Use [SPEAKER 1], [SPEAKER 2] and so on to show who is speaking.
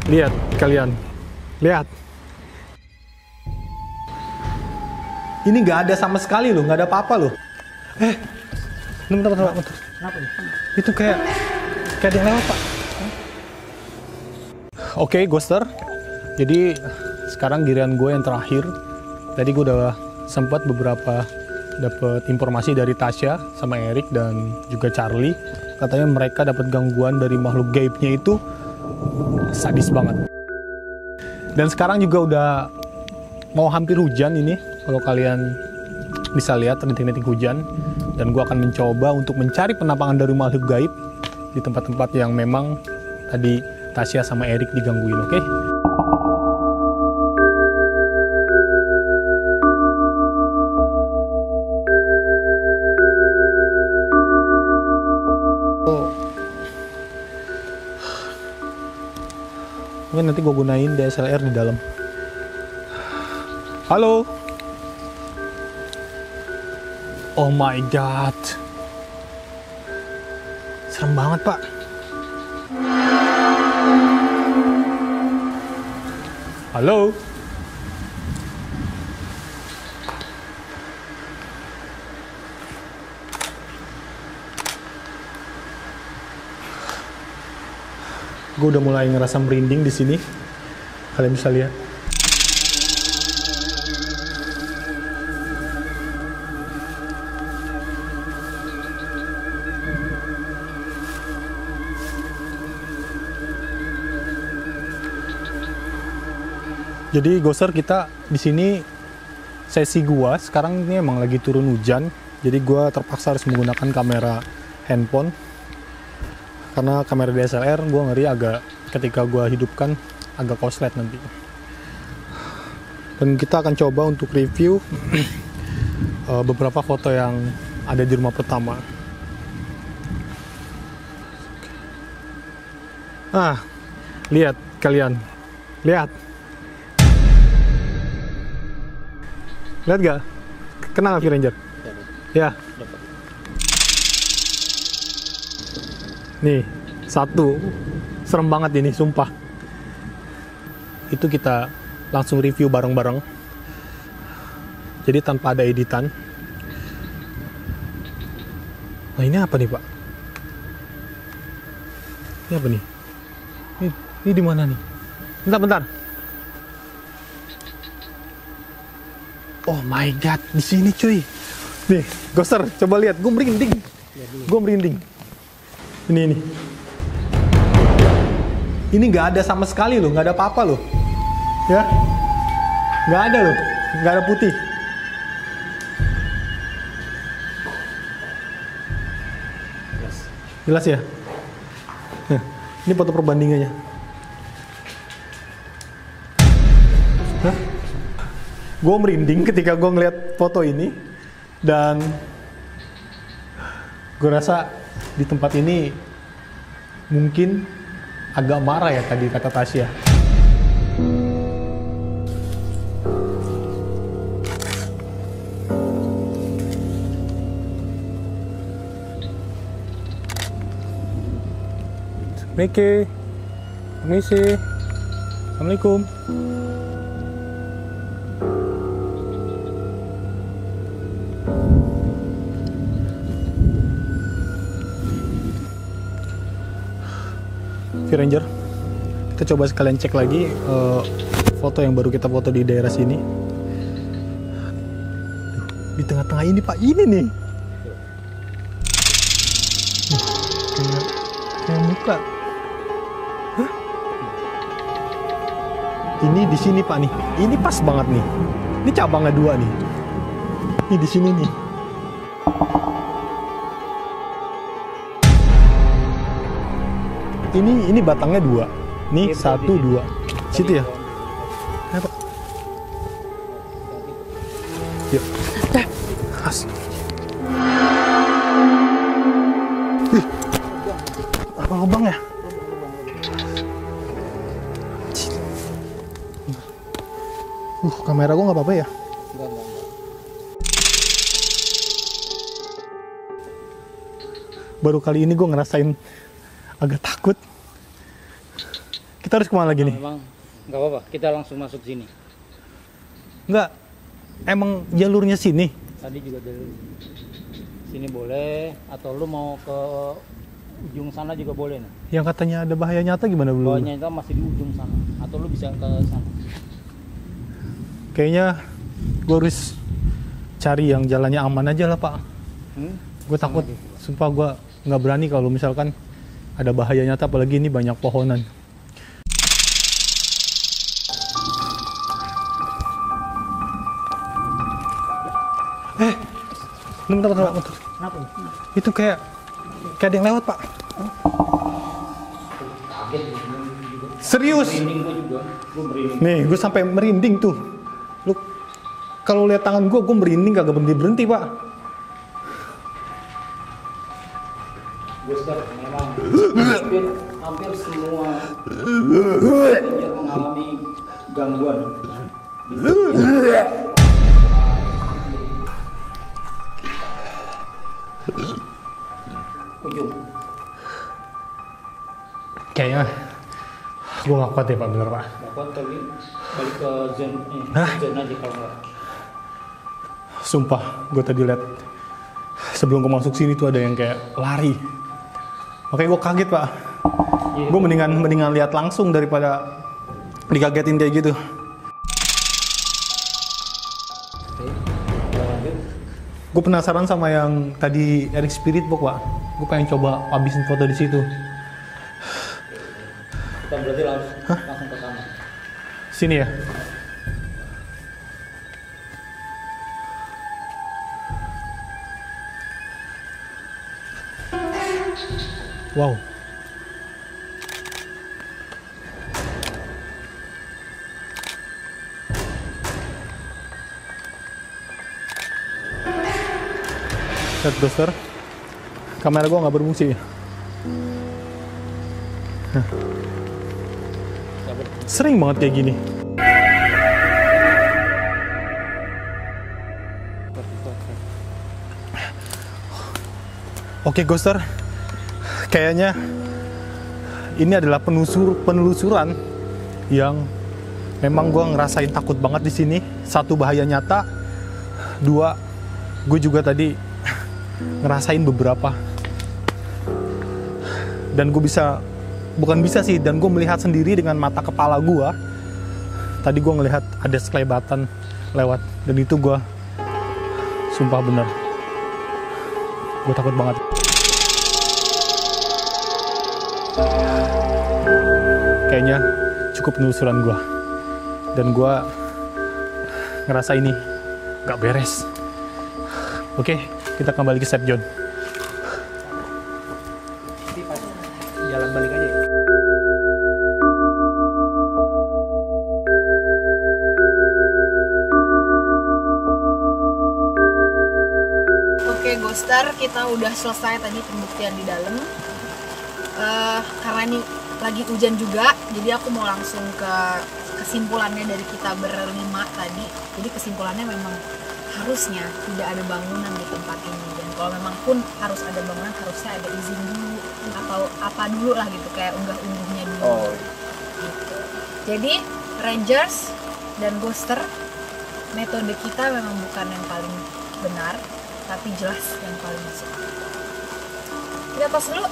[SPEAKER 1] Lihat kalian, lihat. Ini nggak ada sama sekali loh, nggak ada apa-apa loh. Bentar.
[SPEAKER 2] Kenapa nih?
[SPEAKER 1] Itu kayak ada yang lewat, Pak. Oke, Ghoster. Jadi sekarang giliran gue yang terakhir. Tadi gue udah sempat beberapa dapat informasi dari Tasya sama Erik dan juga Charlie. Katanya mereka dapat gangguan dari makhluk gaibnya itu sadis banget. Dan sekarang juga udah mau hampir hujan ini. Kalau kalian bisa lihat rintik-rintik hujan. Dan gue akan mencoba untuk mencari penampakan dari makhluk gaib di tempat-tempat yang memang tadi Tasya sama Erik digangguin, oke? Mungkin nanti gue gunain DSLR di dalam. Halo? Oh my god. Serem banget, Pak. Halo? Gue udah mulai ngerasa merinding di sini. Kalian bisa lihat. Jadi Ghoster, kita di sini sesi gua sekarang ini emang lagi turun hujan. Jadi gua terpaksa harus menggunakan kamera handphone. Karena kamera DSLR gue ngeri agak ketika gue hidupkan agak koslet nanti. Dan kita akan coba untuk review beberapa foto yang ada di rumah pertama. Lihat kalian, lihat. Lihat gak? Kenal gak V-Ranger? Ya. Nih, satu. Serem banget ini, sumpah. Itu kita langsung review bareng-bareng. Jadi tanpa ada editan. Nah, ini apa nih, Pak? Ini apa nih? Ini di mana nih? Bentar. Oh my god, di sini cuy. Nih, Ghoster, coba lihat. Gue merinding. Ini. Ini nggak ada sama sekali loh, nggak ada apa-apa loh. Ya, nggak ada loh, nggak ada putih. Jelas ya? Nah, ini foto perbandingannya. Gue merinding ketika gue ngeliat foto ini. Dan gue rasa di tempat ini mungkin agak marah ya tadi kata Tasya. Miki, permisi, assalamualaikum. V-Ranger, kita coba sekalian cek lagi foto yang baru kita foto di daerah sini. Di tengah-tengah ini, Pak, ini nih. Kayak muka. Hah? Ini di sini, Pak, nih. Ini pas banget nih. Ini cabangnya 2 nih. Ini di sini nih. Ini batangnya 2. Nih 1, 2. Situ ya. Ayo, Pak. Yuk. Apa lubang ya? Kamera gua nggak apa-apa ya?
[SPEAKER 2] Enggak.
[SPEAKER 1] Baru kali ini gue ngerasain agak takut. Kita harus kemana lagi nih?
[SPEAKER 2] Memang nggak apa-apa, kita langsung masuk sini.
[SPEAKER 1] Enggak, emang jalurnya sini.
[SPEAKER 2] Tadi juga dari sini boleh, atau lu mau ke ujung sana juga boleh. Nah.
[SPEAKER 1] Yang katanya ada bahaya nyata gimana belum?
[SPEAKER 2] Bawahnya itu masih di ujung sana, atau lu bisa ke sana.
[SPEAKER 1] Kayaknya gue harus cari yang jalannya aman aja lah Pak. Gue takut, sumpah gue nggak berani kalau misalkan ada bahaya nyata, apalagi ini banyak pohonan. Bentar.
[SPEAKER 2] Kenapa?
[SPEAKER 1] Itu kayak ada yang lewat Pak.
[SPEAKER 2] Kaget juga.
[SPEAKER 1] Serius?
[SPEAKER 2] Merinding gue juga, gue merinding.
[SPEAKER 1] Nih, gue sampai merinding tuh. Lu kalau lihat tangan gue merinding kagak berhenti Pak.
[SPEAKER 2] Gue sekarang memang hampir semua yang mengalami gangguan. Ujung.
[SPEAKER 1] Kayaknya gue gak kuat ya Pak, bener Pak.
[SPEAKER 2] Dapat tapi balik ke zone aja kalau nggak.
[SPEAKER 1] Sumpah, gue tadi lihat sebelum gue masuk sini tuh ada yang kayak lari. Makanya gue kaget Pak. Gue mendingan lihat langsung daripada dikagetin kayak gitu. Gue penasaran sama yang tadi Eric Spirit Box Pak. Gue pengen coba habisin foto di situ.
[SPEAKER 2] Kita berarti langsung ke sana.
[SPEAKER 1] Sini ya. Wow. Lihat Buster, kamera gua nggak berfungsi. Sering banget kayak gini. Oke Ghoster, kayaknya ini adalah penelusuran yang memang gue ngerasain takut banget di sini. Satu, bahaya nyata. Dua, gue juga tadi ngerasain beberapa. Dan gue dan gue melihat sendiri dengan mata kepala gue. Tadi gue ngelihat ada sekelebatan lewat, dan itu gue sumpah bener. Gue takut banget. Kayaknya cukup penelusuran gue, dan gue ngerasa ini gak beres. Oke, kita kembali ke safe zone.
[SPEAKER 2] Jalan balik aja.
[SPEAKER 3] Oke, Ghoster, kita udah selesai tadi pembuktian di dalam. Karena ini lagi hujan juga, jadi aku mau langsung ke kesimpulannya dari kita berlima tadi. Jadi kesimpulannya memang harusnya tidak ada bangunan di tempat ini, dan kalau memang pun harus ada bangunan, harusnya ada izin dulu atau apa dulu lah gitu, kayak unggah-ungguhnya dulu. Gitu. Jadi Rangers dan Ghoster, metode kita memang bukan yang paling benar, tapi jelas yang paling masuk. Kita tos dulu.